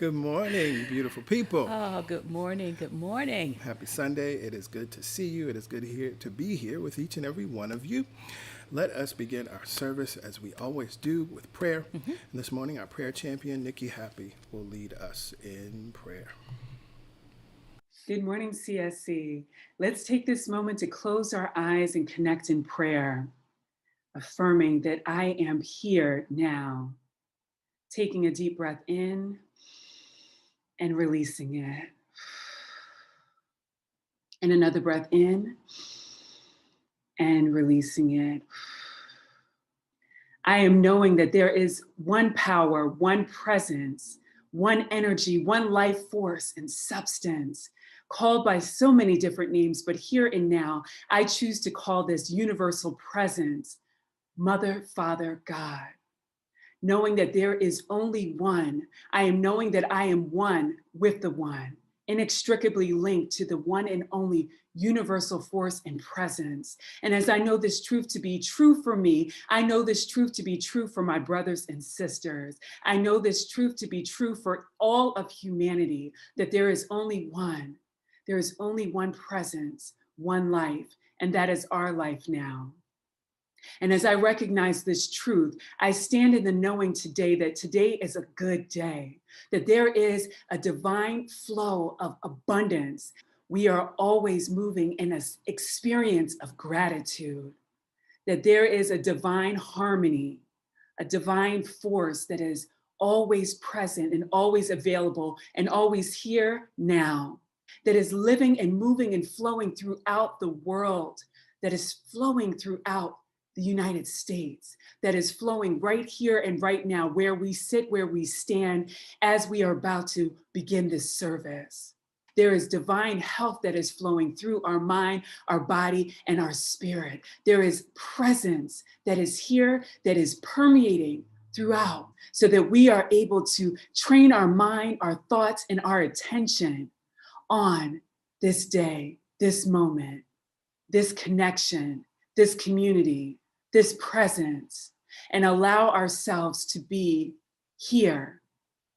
Good morning, beautiful people. Oh, good morning. Good morning. Happy Sunday. It is good to see you. It is good to be here with each and every one of you. Let us begin our service as we always do with prayer. hmm And this morning, our prayer champion, Nikki Happy, will lead us in prayer. Good morning, CSC. Let's take this moment to close our eyes and connect in prayer, affirming that I am here now. Taking a deep breath in and releasing it. And another breath in and releasing it. I am knowing that there is one power, one presence, one energy, one life force and substance, called by so many different names, but here and now, I choose to call this universal presence, Mother, Father, God. Knowing that there is only one, I am knowing that I am one with the one, inextricably linked to the one and only universal force and presence. And as I know this truth to be true for me, I know this truth to be true for my brothers and sisters. I know this truth to be true for all of humanity, that there is only one. There is only one presence, one life, and that is our life now. And as I recognize this truth, I stand in the knowing today that today is a good day, that there is a divine flow of abundance. We are always moving in an experience of gratitude, that there is a divine harmony, a divine force that is always present and always available and always here now, that is living and moving and flowing throughout the world, that is flowing throughout the United States, that is flowing right here and right now, where we sit, where we stand, as we are about to begin this service. There is divine health that is flowing through our mind, our body, and our spirit. There is presence that is here, that is permeating throughout, so that we are able to train our mind, our thoughts, and our attention on this day, this moment, this connection, this community, this presence, and allow ourselves to be here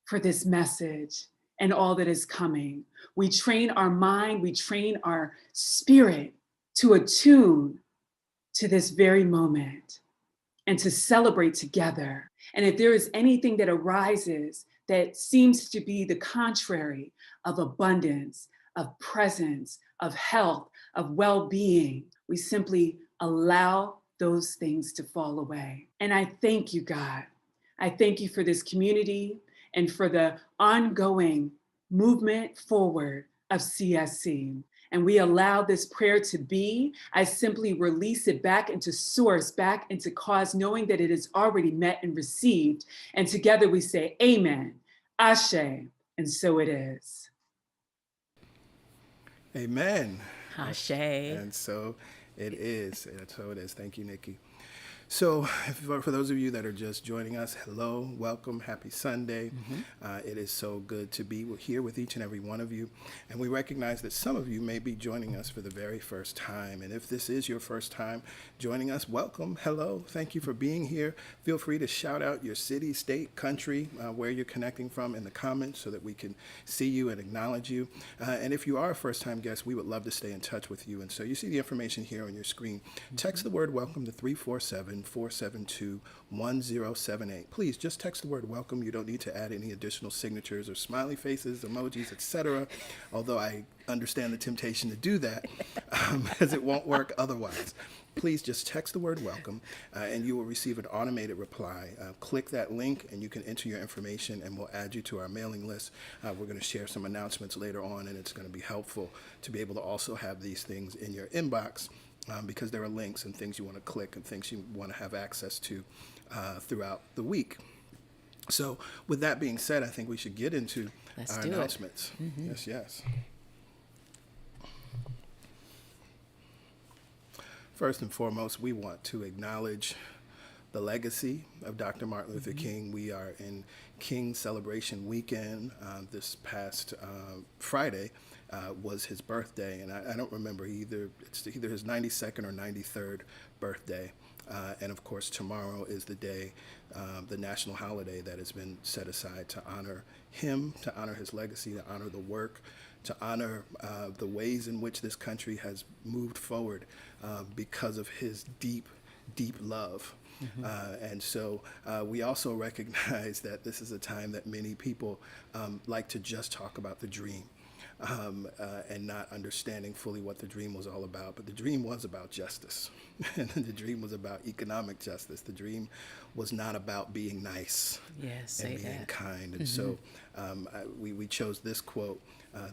for this message and all that is coming. We train our mind, we train our spirit to attune to this very moment and to celebrate together. And if there is anything that arises that seems to be the contrary of abundance, of presence, of health, of well-being, we simply allow those things to fall away. And I thank you, God. I thank you for this community and for the ongoing movement forward of CSC. And we allow this prayer to be. I simply release it back into source, back into cause, knowing that it is already met and received. And together we say, Amen, Ashe, and so it is. Amen. Hashay. And so it is. And so it is. Thank you, Nikki. So, for those of you that are just joining us, hello, welcome, happy Sunday. It is so good to be here with each and every one of you. And we recognize that some of you may be joining us for the very first time. And if this is your first time joining us, welcome, hello, thank you for being here. Feel free to shout out your city, state, country, where you're connecting from in the comments so that we can see you and acknowledge you. And if you are a first-time guest, we would love to stay in touch with you. And so you see the information here on your screen. Text the word welcome to 347-472-1078. Please just text the word welcome. You don't need to add any additional signatures or smiley faces, emojis, etc. Although I understand the temptation to do that, as it won't work otherwise. Please just text the word welcome and you will receive an automated reply. Click that link and you can enter your information and we'll add you to our mailing list. We're going to share some announcements later on, and it's going to be helpful to be able to also have these things in your inbox. Because there are links and things you want to click and things you want to have access to throughout the week. So with that being said, I think we should get into Let's our do it. announcements. Yes, yes. First and foremost, we want to acknowledge the legacy of Dr. Martin Luther King. We are in King Celebration Weekend. This past Friday was his birthday, and I don't remember it's either his 92nd or 93rd birthday. And of course, tomorrow is the day, the national holiday that has been set aside to honor him, to honor his legacy, to honor the work, to honor the ways in which this country has moved forward because of his deep, deep love. And so we also recognize that this is a time that many people like to just talk about the dream. And not understanding fully what the dream was all about. But the dream was about justice. And the dream was about economic justice. The dream was not about being nice and being kind. And so we chose this quote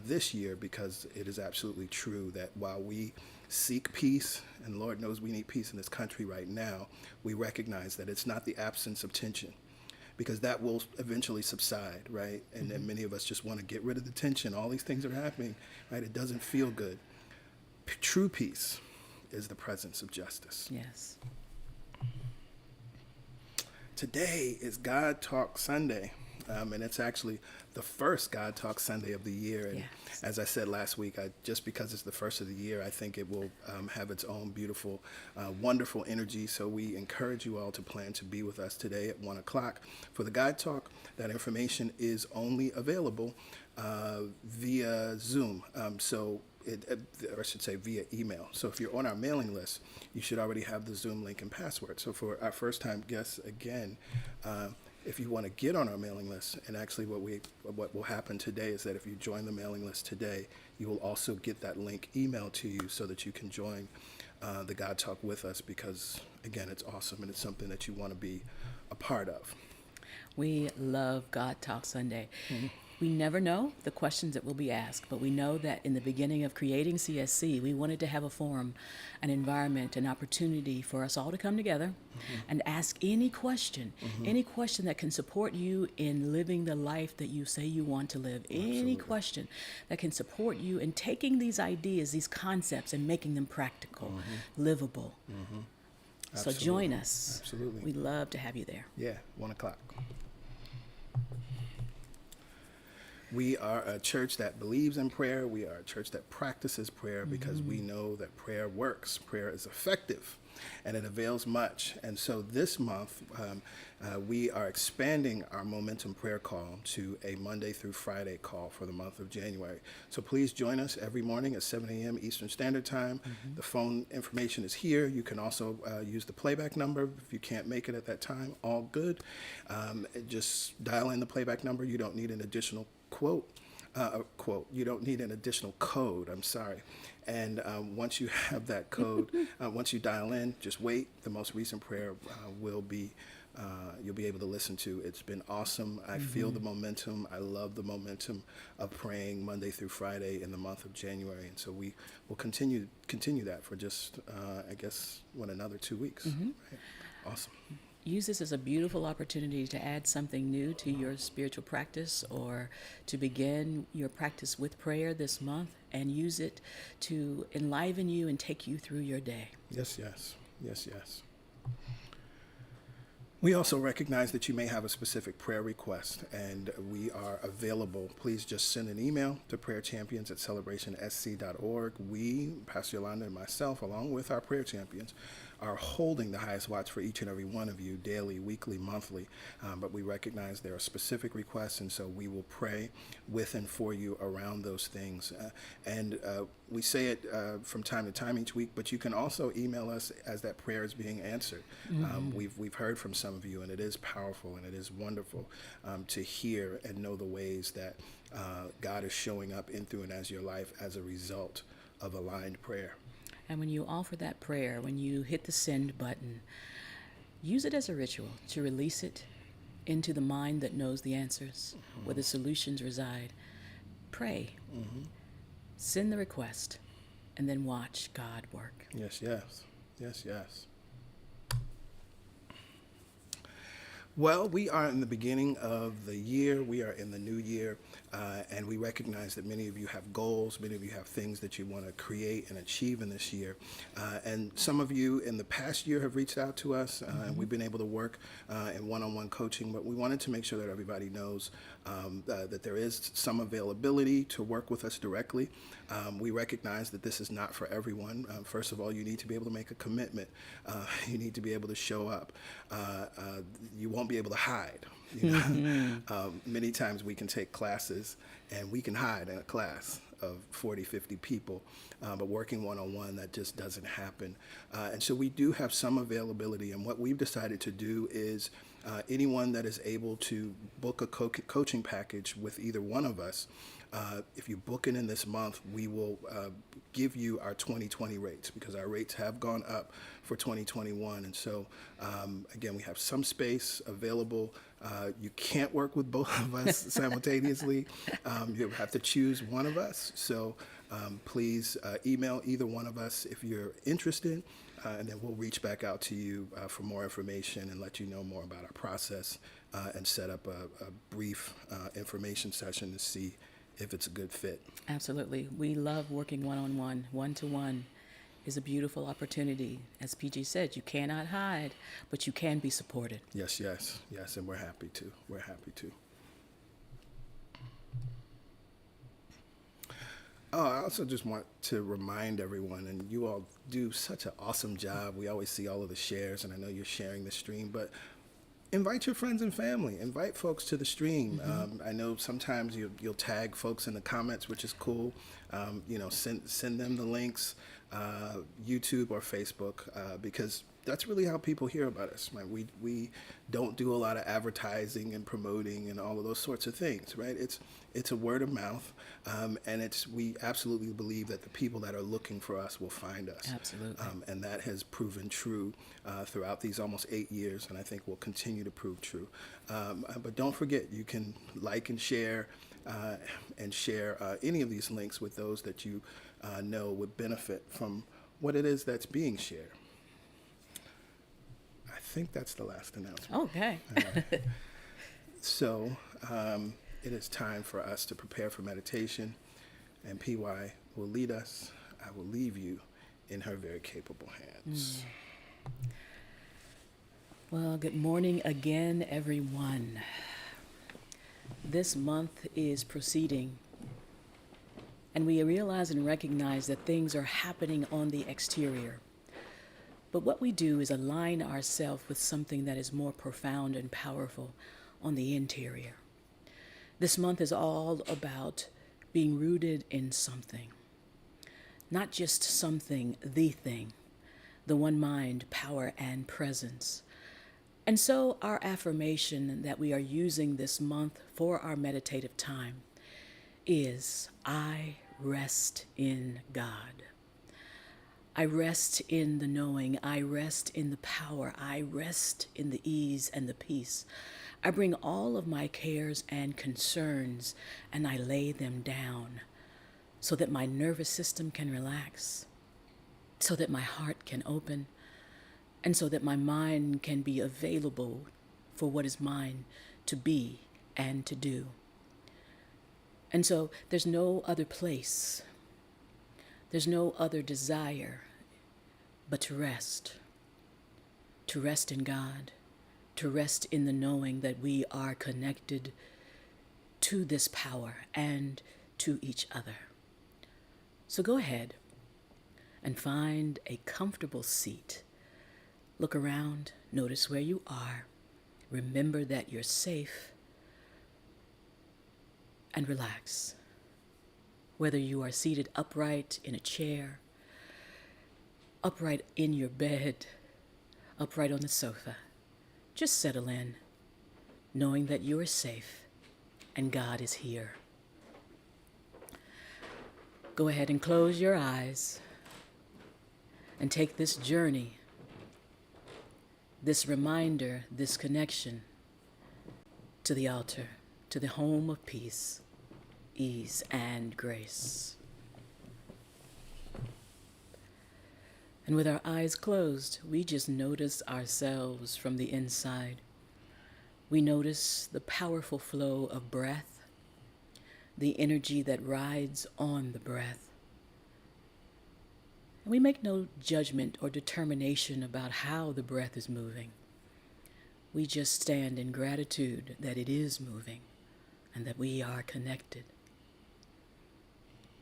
this year because it is absolutely true that while we seek peace, and Lord knows we need peace in this country right now, we recognize that it's not the absence of tension, because that will eventually subside, right? And then many of us just want to get rid of the tension. All these things are happening, right? It doesn't feel good. True peace is the presence of justice. Yes. Today is God Talk Sunday, and it's actually the first God Talk Sunday of the year. And as I said last week, just because it's the first of the year, I think it will have its own beautiful, wonderful energy. So we encourage you all to plan to be with us today at 1 o'clock for the God Talk. That information is only available via Zoom. Or I should say via email. So if you're on our mailing list, you should already have the Zoom link and password. So for our first-time guests, again, if you want to get on our mailing list, and actually what will happen today is that if you join the mailing list today, you will also get that link emailed to you so that you can join the God Talk with us, because, again, it's awesome and it's something that you want to be a part of. We love God Talk Sunday. We never know the questions that will be asked, but we know that in the beginning of creating CSC, we wanted to have a forum, an environment, an opportunity for us all to come together and ask any question that can support you in living the life that you say you want to live, any question that can support you in taking these ideas, these concepts, and making them practical, livable. So join us. Absolutely. We'd love to have you there. Yeah, 1 o'clock. We are a church that believes in prayer. We are a church that practices prayer because we know that prayer works. Prayer is effective, and it avails much. And so this month, we are expanding our Momentum Prayer Call to a Monday through Friday call for the month of January. So please join us every morning at 7 a.m. Eastern Standard Time. The phone information is here. You can also use the playback number if you can't make it at that time. All good. Just dial in the playback number. You don't need an additional you don't need an additional code, I'm sorry. And once you have that code, once you dial in, just wait. The most recent prayer will be, you'll be able to listen to. It's been awesome. I feel the momentum. I love the momentum of praying Monday through Friday in the month of January. And so we will continue that for just, I guess, another 2 weeks. Right? Awesome. Use this as a beautiful opportunity to add something new to your spiritual practice, or to begin your practice with prayer this month, and use it to enliven you and take you through your day. Yes. We also recognize that you may have a specific prayer request, and we are available. Please just send an email to prayerchampions@celebrationsc.org. We, Pastor Yolanda and myself, along with our prayer champions, are holding the highest watch for each and every one of you daily, weekly, monthly. But we recognize there are specific requests, and so we will pray with and for you around those things. And we say it from time to time each week, but you can also email us as that prayer is being answered. We've heard from some of you, and it is powerful and it is wonderful to hear and know the ways that God is showing up in, through, and as your life as a result of aligned prayer. And when you offer that prayer, when you hit the send button, use it as a ritual to release it into the mind that knows the answers, where the solutions reside. Pray. Send the request, and then watch God work. Yes. Well, we are in the beginning of the year. We are in the new year, and we recognize that many of you have goals. Many of you have things that you want to create and achieve in this year. And some of you in the past year have reached out to us, and we've been able to work in one-on-one coaching. But we wanted to make sure that everybody knows that there is some availability to work with us directly. We recognize that this is not for everyone. First of all, you need to be able to make a commitment. You need to be able to show up. You won't be able to hide. You know? Many times we can take classes and we can hide in a class of 40, 50 people, but working one-on-one, that just doesn't happen. And so we do have some availability, and what we've decided to do is anyone that is able to book a coaching package with either one of us, if you book it in this month, we will give you our 2020 rates, because our rates have gone up for 2021. And so, again, we have some space available. You can't work with both of us simultaneously. You have to choose one of us. So please email either one of us if you're interested, and then we'll reach back out to you for more information and let you know more about our process, and set up a brief information session to see if it's a good fit. Absolutely. We love working one-on-one. One-to-one is a beautiful opportunity. As PG said, you cannot hide, but you can be supported. Yes, yes, yes, and we're happy to. We're happy to. Oh, I also just want to remind everyone, and you all do such an awesome job. We always see all of the shares, and I know you're sharing the stream, but invite your friends and family. Invite folks to the stream. I know sometimes you'll tag folks in the comments, which is cool. Send them the links, YouTube or Facebook, because that's really how people hear about us. Right? We don't do a lot of advertising and promoting and all of those sorts of things, right? It's a word of mouth, and we absolutely believe that the people that are looking for us will find us. Absolutely. And that has proven true throughout these almost 8 years, and I think will continue to prove true. But don't forget, you can like and share any of these links with those that you know would benefit from what it is that's being shared. I think that's the last announcement. Okay. So it is time for us to prepare for meditation, and PY will lead us. I will leave you in her very capable hands. Well, good morning again, everyone. This month is proceeding, and we realize and recognize that things are happening on the exterior. But what we do is align ourselves with something that is more profound and powerful on the interior. This month is all about being rooted in something. Not just something, the thing, the one mind, power, and presence. And so our affirmation that we are using this month for our meditative time is, I rest in God. I rest in the knowing. I rest in the power. I rest in the ease and the peace. I bring all of my cares and concerns and I lay them down so that my nervous system can relax, so that my heart can open, and so that my mind can be available for what is mine to be and to do. And so there's no other place. There's no other desire but to rest in God, to rest in the knowing that we are connected to this power and to each other. So go ahead and find a comfortable seat. Look around, notice where you are, remember that you're safe, and relax. Whether you are seated upright in a chair, upright in your bed, upright on the sofa, just settle in, knowing that you are safe and God is here. Go ahead and close your eyes and take this journey, this reminder, this connection to the altar, to the home of peace, ease, and grace. And with our eyes closed, we just notice ourselves from the inside. We notice the powerful flow of breath, the energy that rides on the breath. And we make no judgment or determination about how the breath is moving. We just stand in gratitude that it is moving and that we are connected.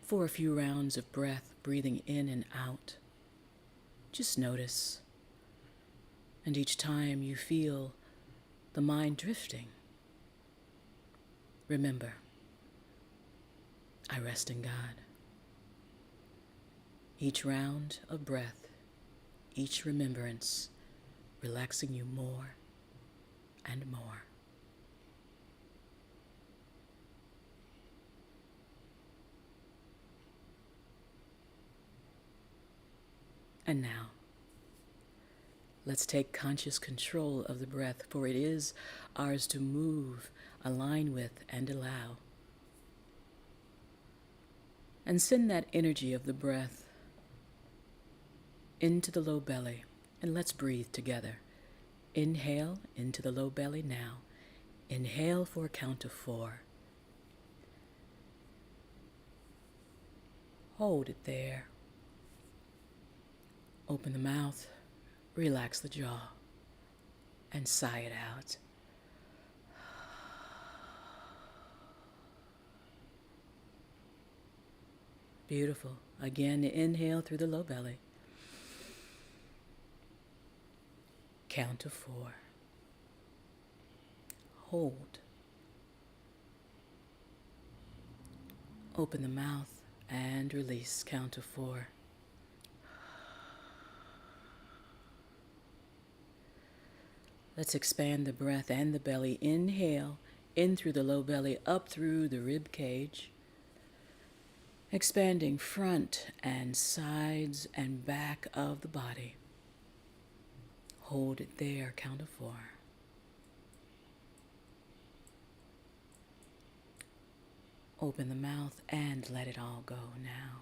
For a few rounds of breath, breathing in and out, just notice. And each time you feel the mind drifting, remember, I rest in God. Each round of breath, each remembrance, relaxing you more and more. And now, let's take conscious control of the breath, for it is ours to move, align with, and allow. And send that energy of the breath into the low belly, and let's breathe together. Inhale into the low belly now. Inhale for a count of 4. Hold it there. Open the mouth, relax the jaw, and sigh it out. Beautiful. Again, inhale through the low belly. Count to 4. Hold. Open the mouth and release. Count to 4. Let's expand the breath and the belly. Inhale, in through the low belly, up through the rib cage. Expanding front and sides and back of the body. Hold it there, count of 4. Open the mouth and let it all go now.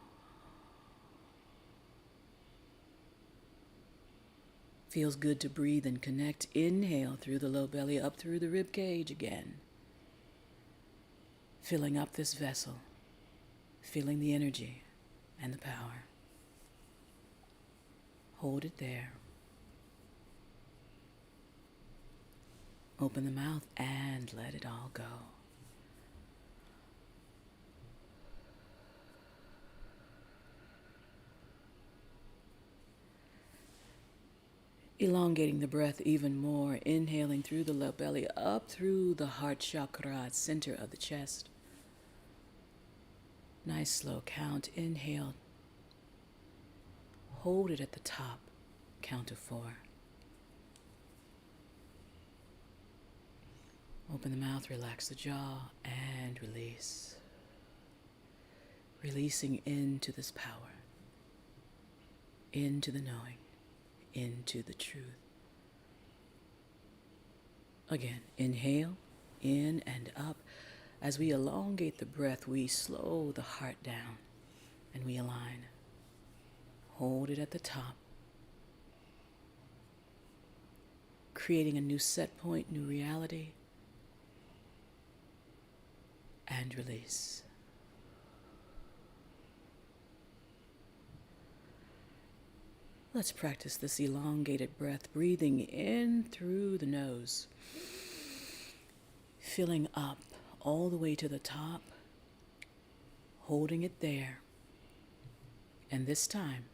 Feels good to breathe and connect. Inhale through the low belly, up through the rib cage again. Filling up this vessel, feeling the energy and the power. Hold it there. Open the mouth and let it all go. Elongating the breath even more, inhaling through the low belly, up through the heart chakra, center of the chest. Nice slow count. Inhale. Hold it at the top. Count of 4. Open the mouth, relax the jaw, and release. Releasing into this power, into the knowing, into the truth. Again, inhale, in and up. As we elongate the breath, we slow the heart down and we align. Hold it at the top. Creating a new set point, new reality. And release. Let's practice this elongated breath, breathing in through the nose, filling up all the way to the top, holding it there, and this time,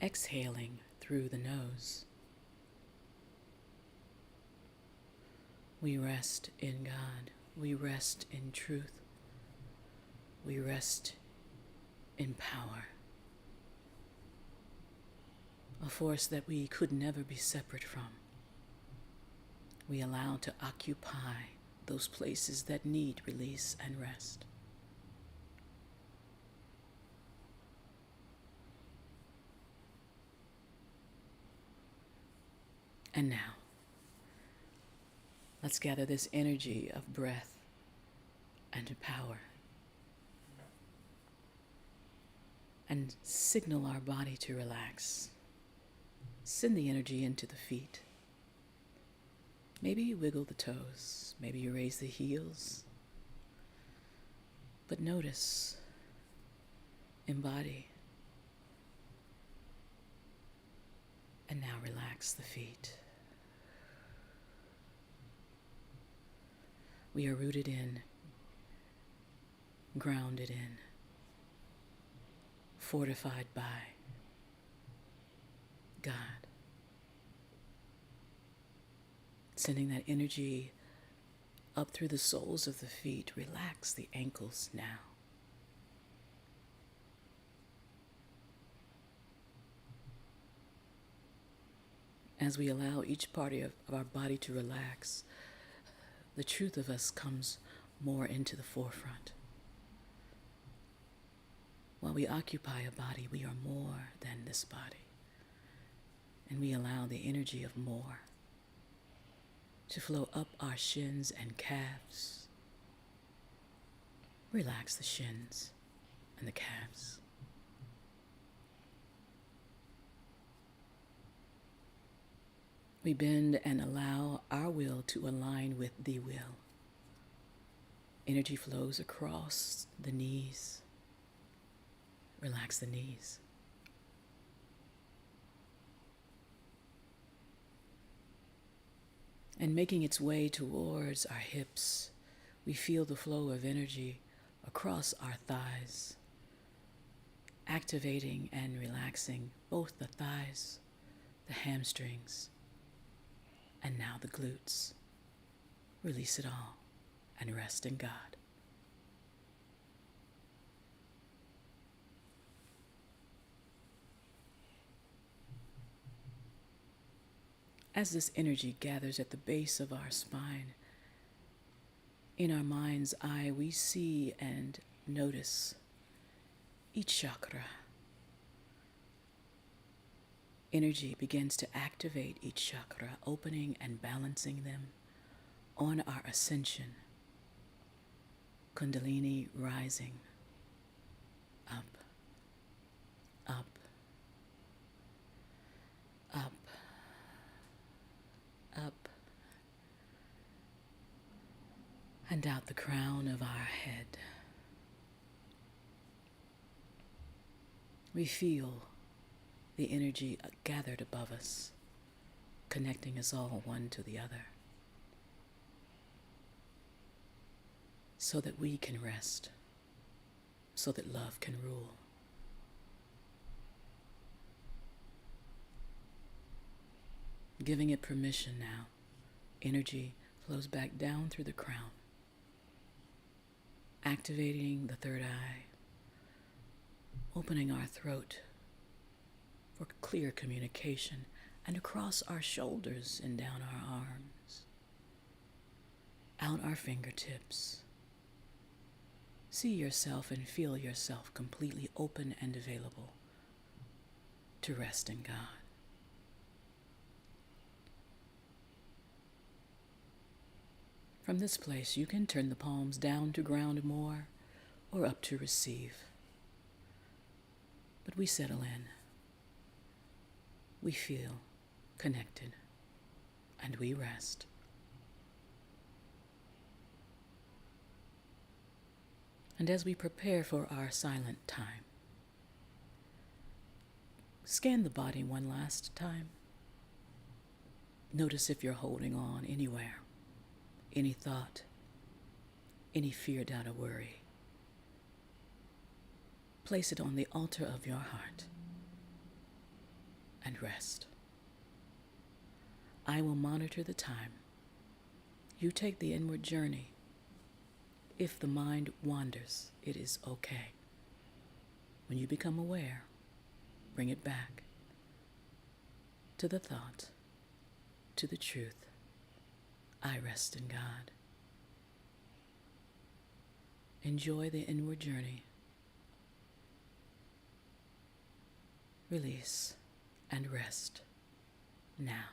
exhaling through the nose. We rest in God. We rest in truth. We rest in power. A force that we could never be separate from. We allow to occupy those places that need release and rest. And now, let's gather this energy of breath and power and signal our body to relax. Send the energy into the feet. Maybe you wiggle the toes, maybe you raise the heels, but notice, embody, and now relax the feet. We are rooted in, grounded in, fortified by God. Sending that energy up through the soles of the feet. Relax the ankles now. As we allow each part of our body to relax, the truth of us comes more into the forefront. While we occupy a body, we are more than this body. And we allow the energy of more to flow up our shins and calves. Relax the shins and the calves. We bend and allow our will to align with the will. Energy flows across the knees. Relax the knees. And making its way towards our hips, we feel the flow of energy across our thighs, activating and relaxing both the thighs, the hamstrings, and now the glutes. Release it all and rest in God. As this energy gathers at the base of our spine, in our mind's eye, we see and notice each chakra. Energy begins to activate each chakra, opening and balancing them on our ascension. Kundalini rising, up, up, up, up, and out the crown of our head. We feel the energy gathered above us, connecting us all one to the other, so that we can rest, so that love can rule. Giving it permission now, energy flows back down through the crown, activating the third eye, opening our throat for clear communication, and across our shoulders and down our arms, out our fingertips. See yourself and feel yourself completely open and available to rest in God. From this place, you can turn the palms down to ground more or up to receive. But we settle in. We feel connected, and we rest. And as we prepare for our silent time, scan the body one last time. Notice if you're holding on anywhere, any thought, any fear, doubt, or worry. Place it on the altar of your heart and rest. I will monitor the time. You take the inward journey. If the mind wanders, it is okay. When you become aware, bring it back to the thought, to the truth. I rest in God. Enjoy the inward journey. Release and rest now.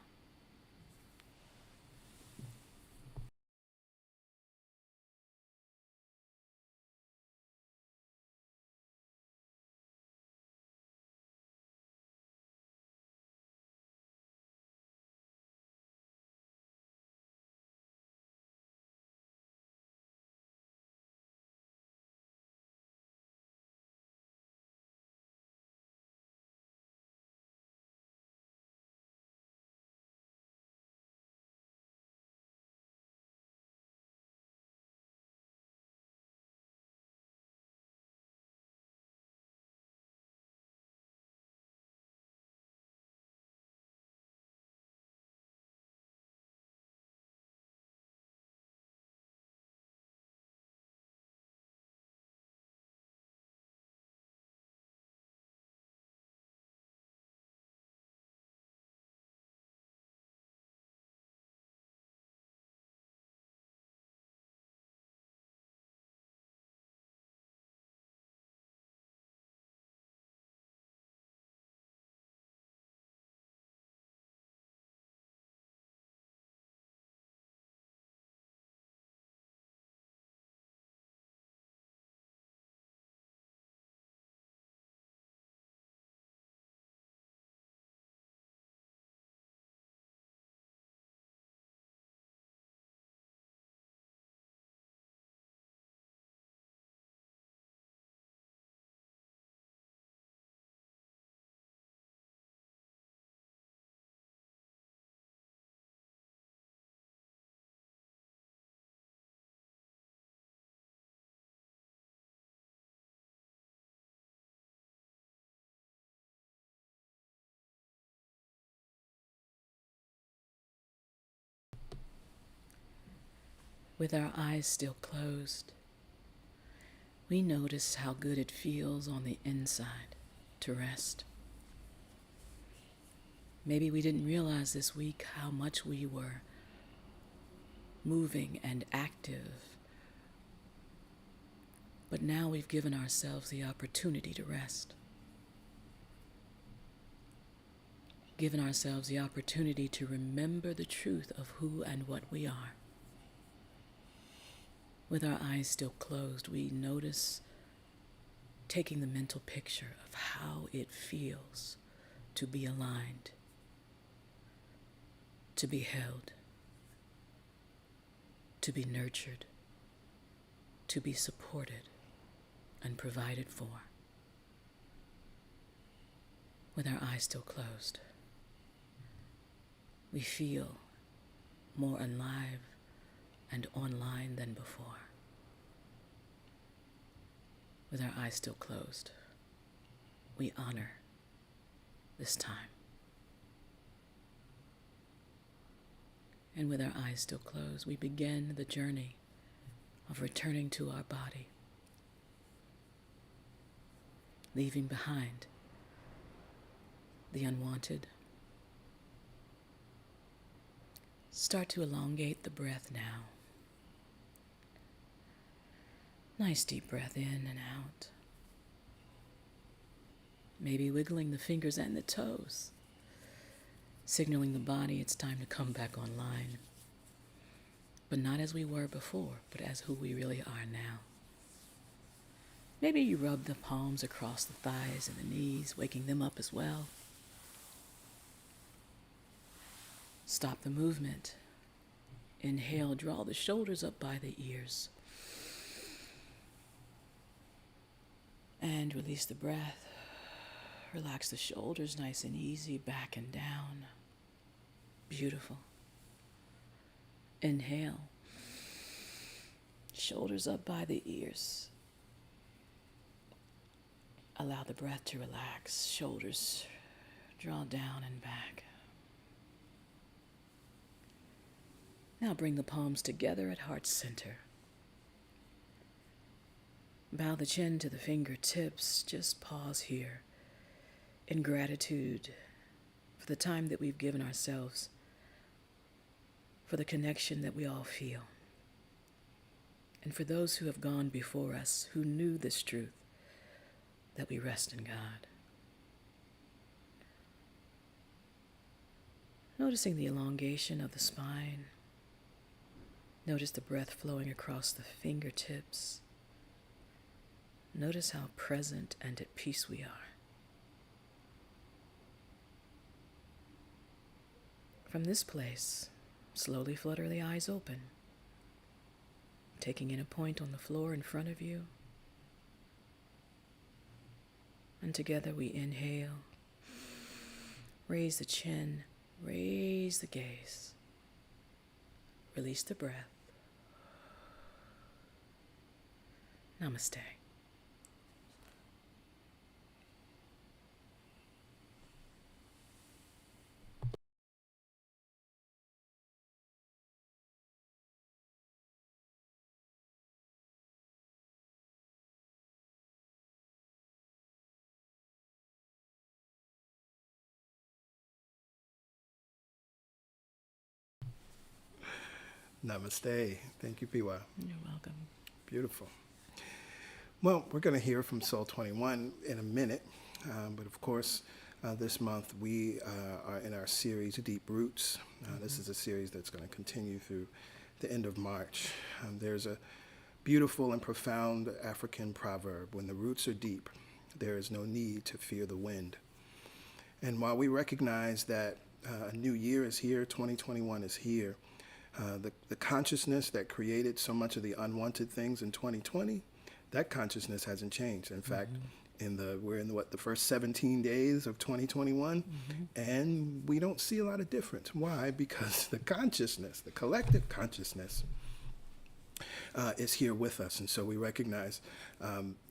With our eyes still closed, we notice how good it feels on the inside to rest. Maybe we didn't realize this week how much we were moving and active, but now we've given ourselves the opportunity to rest. Given ourselves the opportunity to remember the truth of who and what we are. With our eyes still closed, we notice taking the mental picture of how it feels to be aligned, to be held, to be nurtured, to be supported and provided for. With our eyes still closed, we feel more alive and online than before. With our eyes still closed, we honor this time. And with our eyes still closed, we begin the journey of returning to our body, leaving behind the unwanted. Start to elongate the breath now. Nice deep breath in and out. Maybe wiggling the fingers and the toes, signaling the body it's time to come back online. But not as we were before, but as who we really are now. Maybe you rub the palms across the thighs and the knees, waking them up as well. Stop the movement. Inhale, draw the shoulders up by the ears. And release the breath. Relax the shoulders nice and easy, back and down. Beautiful. Inhale. Shoulders up by the ears. Allow the breath to relax. Shoulders draw down and back. Now bring the palms together at heart center. Bow the chin to the fingertips. Just pause here in gratitude for the time that we've given ourselves, for the connection that we all feel, and for those who have gone before us who knew this truth, that we rest in God. Noticing the elongation of the spine. Notice the breath flowing across the fingertips. Notice how present and at peace we are. From this place, slowly flutter the eyes open, taking in a point on the floor in front of you. And together we inhale, raise the chin, raise the gaze, release the breath. Namaste. Namaste. Thank you, Piwa. You're welcome. Beautiful. Well, we're going to hear from Soul 21 in a minute, but of course, this month we are in our series, Deep Roots. This is a series that's going to continue through the end of March. There's a beautiful and profound African proverb: when the roots are deep, there is no need to fear the wind. And while we recognize that a new year is here, 2021 is here, the consciousness that created so much of the unwanted things in 2020, that consciousness hasn't changed. In fact, we're in the first 17 days of 2021, and we don't see a lot of difference. Why? Because the consciousness, the collective consciousness, is here with us. And so we recognize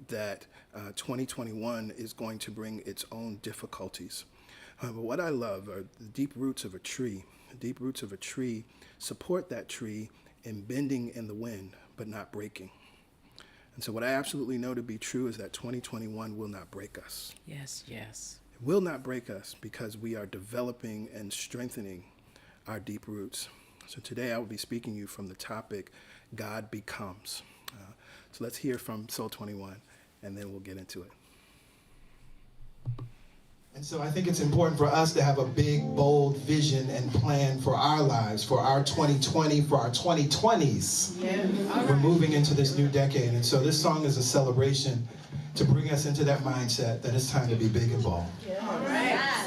that 2021 is going to bring its own difficulties. But what I love are the deep roots of a tree. The deep roots of a tree support that tree and bending in the wind, but not breaking. And so what I absolutely know to be true is that 2021 will not break us. Yes, yes. It will not break us because we are developing and strengthening our deep roots. So today I will be speaking to you from the topic, God Becomes. So let's hear from Soul 21, and then we'll get into it. And so I think it's important for us to have a big, bold vision and plan for our lives, for our 2020, for our 2020s. Yeah. We're moving into this new decade. And so this song is a celebration to bring us into that mindset that it's time to be big and bold. Yeah. All right.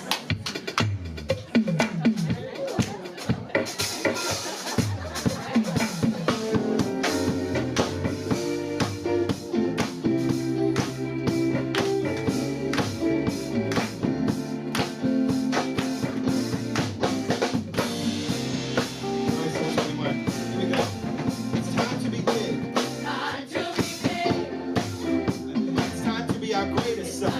Our greatest self.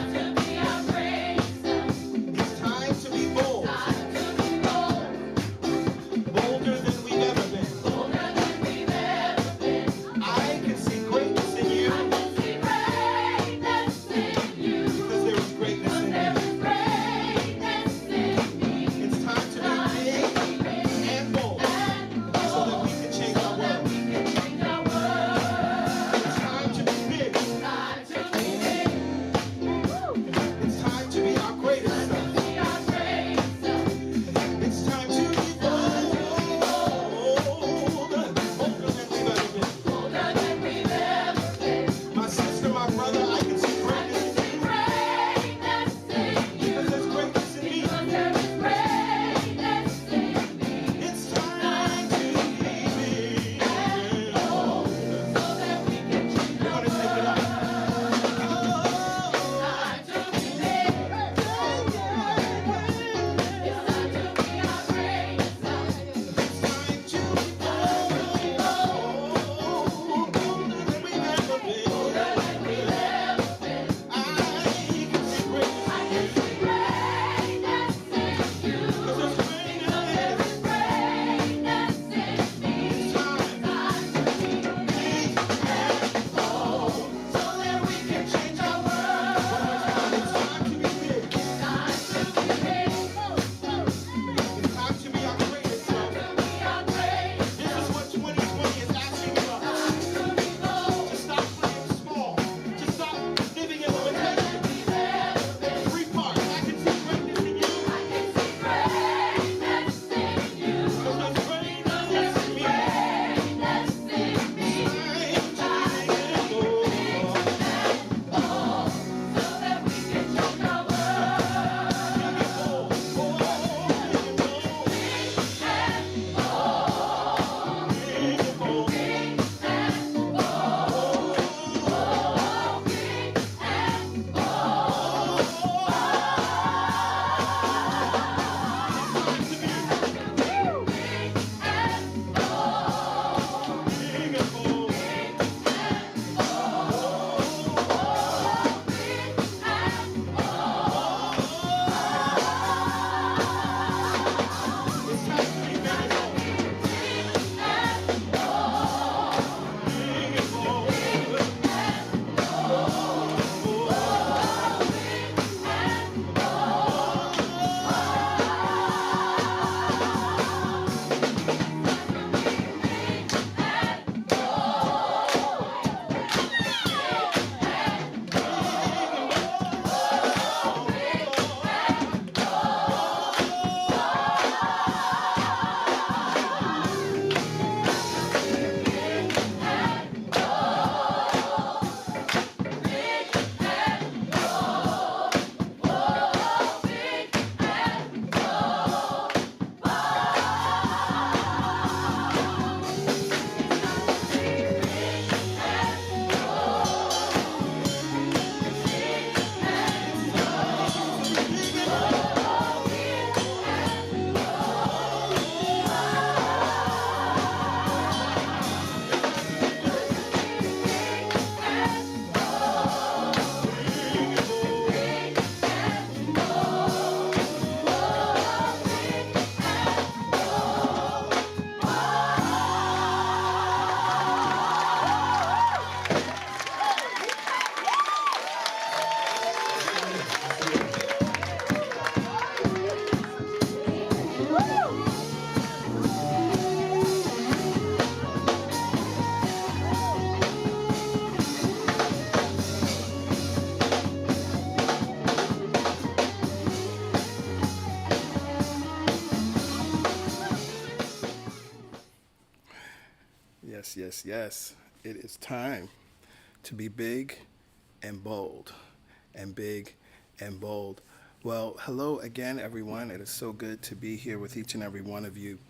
this. Yes, it is time to be big and bold, and big and bold. Well, hello again, everyone. It is so good to be here with each and every one of you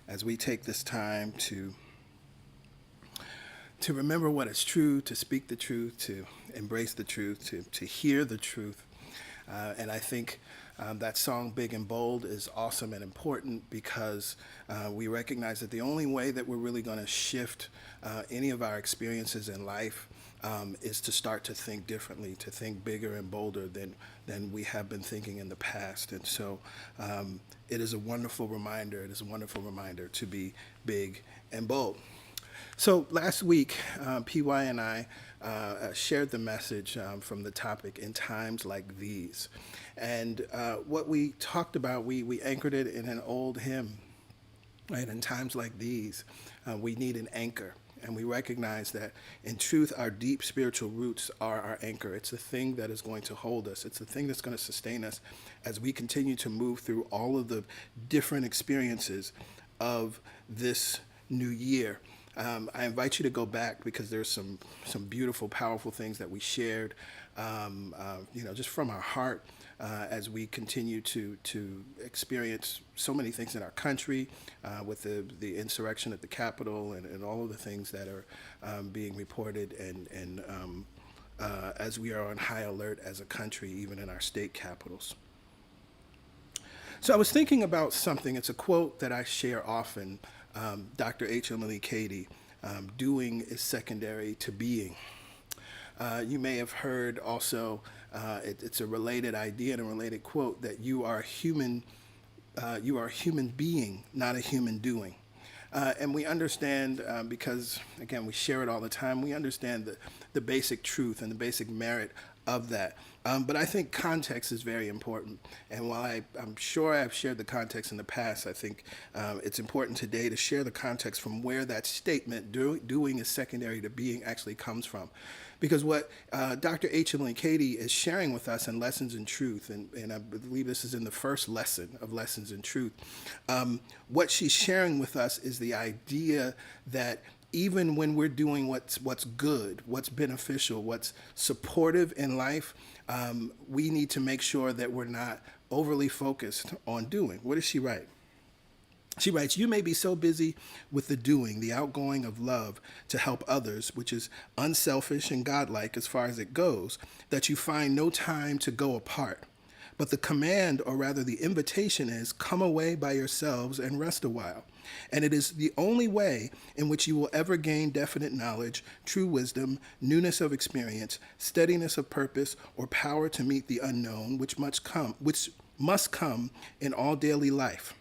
as we take this time to remember what is true, to speak the truth, to embrace the truth, to hear the truth. And I think that song, Big and Bold, is awesome and important because we recognize that the only way that we're really going to shift any of our experiences in life is to start to think differently, to think bigger and bolder than we have been thinking in the past. And so it is a wonderful reminder. It is a wonderful reminder to be big and bold. So last week, PY and I shared the message from the topic, In Times Like These. And what we talked about, we anchored it in an old hymn, right? In times like these, we need an anchor. And we recognize that, in truth, our deep spiritual roots are our anchor. It's the thing that is going to hold us. It's the thing that's going to sustain us as we continue to move through all of the different experiences of this new year. I invite you to go back because there's some beautiful, powerful things that we shared, just from our heart as we continue to experience so many things in our country with the insurrection at the Capitol and all of the things that are being reported and as we are on high alert as a country, even in our state capitals. So I was thinking about something. It's a quote that I share often. Dr. H. Emily Cady, doing is secondary to being. You may have heard also, it's a related idea and a related quote, that you are a human being, not a human doing. And we understand, because, again, we share it all the time, we understand the basic truth and the basic merit of that. But I think context is very important. And while I'm sure I've shared the context in the past, I think it's important today to share the context from where that statement, doing is secondary to being, actually comes from. Because what Dr. H. Emily Cady is sharing with us in Lessons in Truth, and I believe this is in the first lesson of Lessons in Truth, what she's sharing with us is the idea that even when we're doing what's good, what's beneficial, what's supportive in life, we need to make sure that we're not overly focused on doing. What does she write? She writes, "You may be so busy with the doing, the outgoing of love to help others, which is unselfish and godlike as far as it goes, that you find no time to go apart. But the command, or rather the invitation is, come away by yourselves and rest a while. And it is the only way in which you will ever gain definite knowledge, true wisdom, newness of experience, steadiness of purpose, or power to meet the unknown, which must come in all daily life.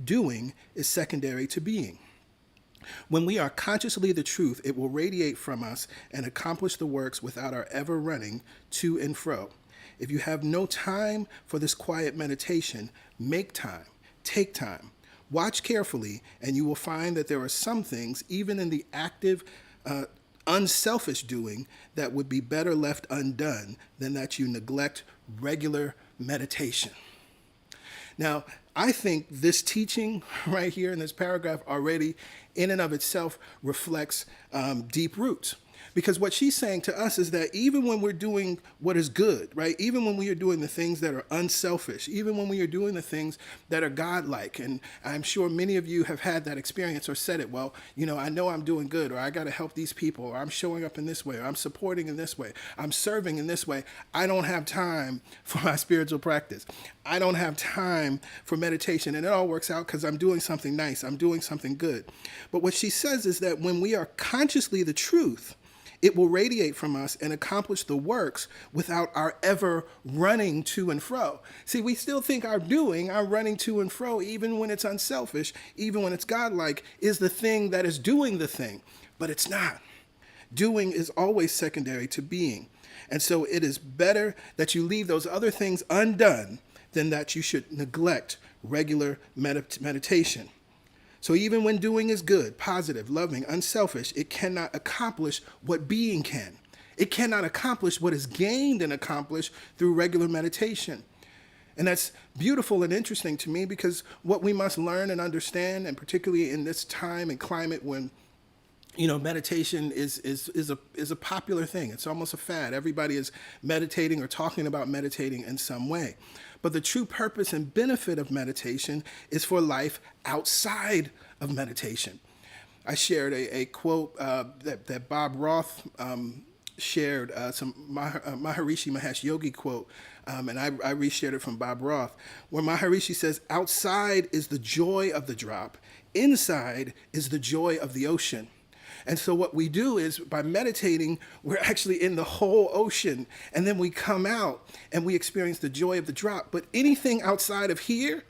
Doing is secondary to being. When we are consciously the truth, it will radiate from us and accomplish the works without our ever running to and fro. If you have no time for this quiet meditation, make time, take time, watch carefully, and you will find that there are some things, even in the active, unselfish doing, that would be better left undone than that you neglect regular meditation." Now, I think this teaching right here in this paragraph already, in and of itself, reflects deep roots. Because what she's saying to us is that even when we're doing what is good, right? Even when we are doing the things that are unselfish, even when we are doing the things that are godlike, and I'm sure many of you have had that experience or said it, well, I know I'm doing good, or I got to help these people, or I'm showing up in this way, or I'm supporting in this way, I'm serving in this way. I don't have time for my spiritual practice. I don't have time for meditation, and it all works out because I'm doing something nice. I'm doing something good. But what she says is that when we are consciously the truth, it will radiate from us and accomplish the works without our ever running to and fro. See, we still think our running to and fro, even when it's unselfish, even when it's godlike, is the thing that is doing the thing. But it's not. Doing is always secondary to being. And so it is better that you leave those other things undone than that you should neglect regular meditation. So even when doing is good, positive, loving, unselfish, it cannot accomplish what being can. It cannot accomplish what is gained and accomplished through regular meditation. And that's beautiful and interesting to me, because what we must learn and understand, and particularly in this time and climate when meditation is a popular thing. It's almost a fad. Everybody is meditating or talking about meditating in some way. But the true purpose and benefit of meditation is for life outside of meditation. I shared a quote that Bob Roth shared, some Maharishi Mahesh Yogi quote, and I reshared it from Bob Roth, where Maharishi says, "Outside is the joy of the drop, inside is the joy of the ocean." And so what we do is by meditating, we're actually in the whole ocean, and then we come out and we experience the joy of the drop. But anything outside of here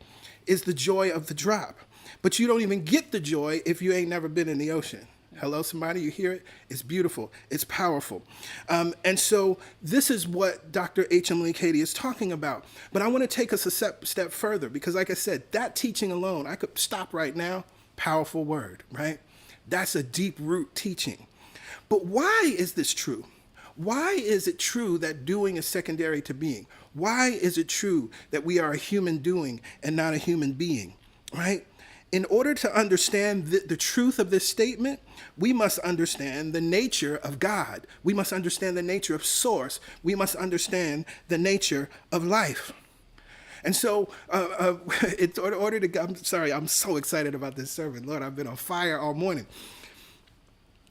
is the joy of the drop. But you don't even get the joy if you ain't never been in the ocean. Hello, somebody, you hear it? It's beautiful. It's powerful. And so this is what Dr. H.M. Lee Cady is talking about. But I want to take us a step further because, like I said, that teaching alone, I could stop right now. Powerful word, right? That's a deep root teaching. But why is this true? Why is it true that doing is secondary to being? Why is it true that we are a human doing and not a human being, right? In order to understand the truth of this statement, we must understand the nature of God. We must understand the nature of source. We must understand the nature of life. And so, in order to, I'm sorry, I'm so excited about this sermon. Lord, I've been on fire all morning.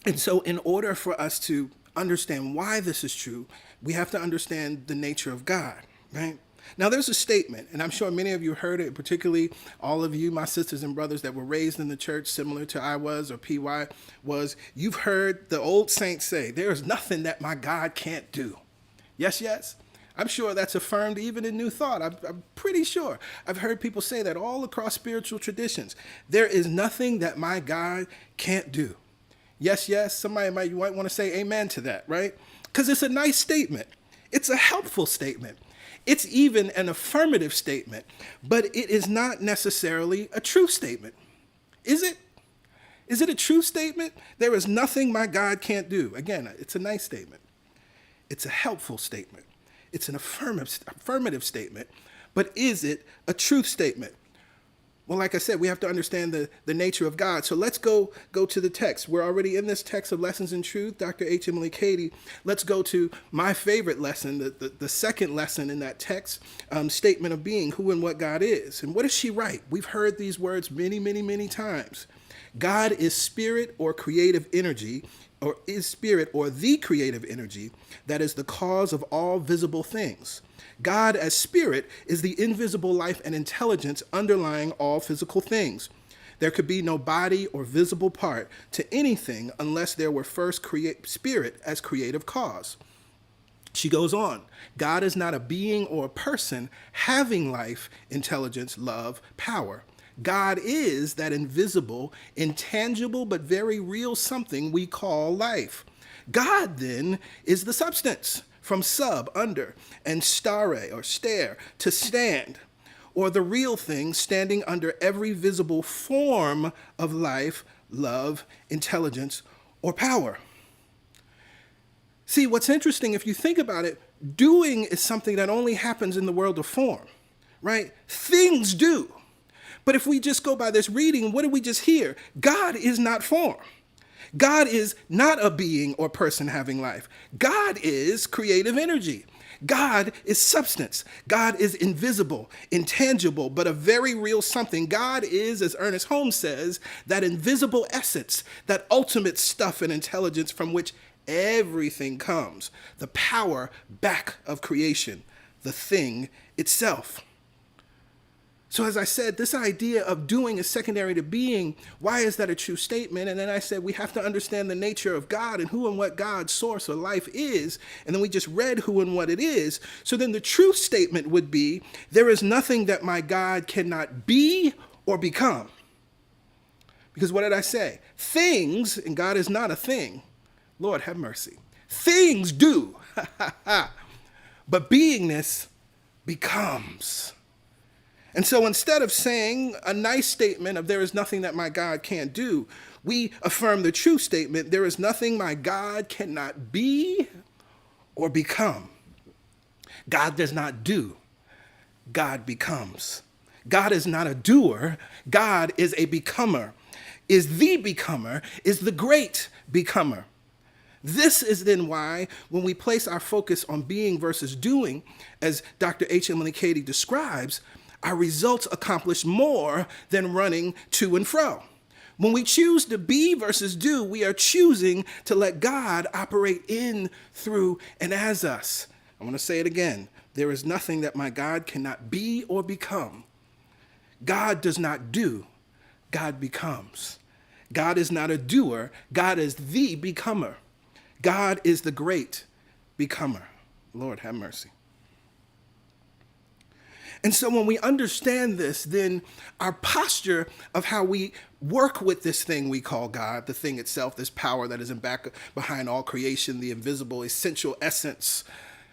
And so, in order for us to understand why this is true, we have to understand the nature of God, right? Now, there's a statement, and I'm sure many of you heard it, particularly all of you, my sisters and brothers that were raised in the church, similar to I was or PY was. You've heard the old saints say, "There is nothing that my God can't do." Yes, yes. I'm sure that's affirmed even in New Thought. I'm pretty sure. I've heard people say that all across spiritual traditions. There is nothing that my God can't do. Yes, yes. Somebody might want to say amen to that, right? Because it's a nice statement. It's a helpful statement. It's even an affirmative statement, but it is not necessarily a true statement. Is it? Is it a true statement? There is nothing my God can't do. Again, it's a nice statement. It's a helpful statement. It's an affirmative statement, but is it a truth statement? Well, like I said, we have to understand the nature of God. So let's go to the text. We're already in this text of Lessons in Truth, Dr. H.M. Lee Cady. Let's go to my favorite lesson, the second lesson in that text, statement of being, who and what God is. And what does she write? We've heard these words many, many, many times. God is spirit or creative energy, or is spirit or the creative energy that is the cause of all visible things. God as spirit is the invisible life and intelligence underlying all physical things. There could be no body or visible part to anything unless there were first spirit as creative cause. She goes on, God is not a being or a person having life, intelligence, love, power. God is that invisible, intangible, but very real something we call life. God, then, is the substance, from sub, under, and stare, or stare, to stand, or the real thing standing under every visible form of life, love, intelligence, or power. See, what's interesting, if you think about it, doing is something that only happens in the world of form, right? Things do. But if we just go by this reading, what did we just hear? God is not form. God is not a being or person having life. God is creative energy. God is substance. God is invisible, intangible, but a very real something. God is, as Ernest Holmes says, that invisible essence, that ultimate stuff and intelligence from which everything comes, the power back of creation, the thing itself. So as I said, this idea of doing is secondary to being. Why is that a true statement? And then I said we have to understand the nature of God and who and what God's source or life is. And then we just read who and what it is. So then the truth statement would be, there is nothing that my God cannot be or become. Because what did I say? Things, and God is not a thing. Lord have mercy. Things do, but beingness becomes. And so instead of saying a nice statement of there is nothing that my God can't do, we affirm the true statement, there is nothing my God cannot be or become. God does not do, God becomes. God is not a doer, God is a becomer. is the becomer, is the great becomer. This is then why, when we place our focus on being versus doing, as Dr. H. Emily Cady describes, our results accomplish more than running to and fro. When we choose to be versus do, we are choosing to let God operate in, through, and as us. I want to say it again. There is nothing that my God cannot be or become. God does not do, God becomes. God is not a doer, God is the becomer. God is the great becomer. Lord, have mercy. And so when we understand this, then our posture of how we work with this thing we call God, the thing itself, this power that is behind all creation, the invisible, essential essence,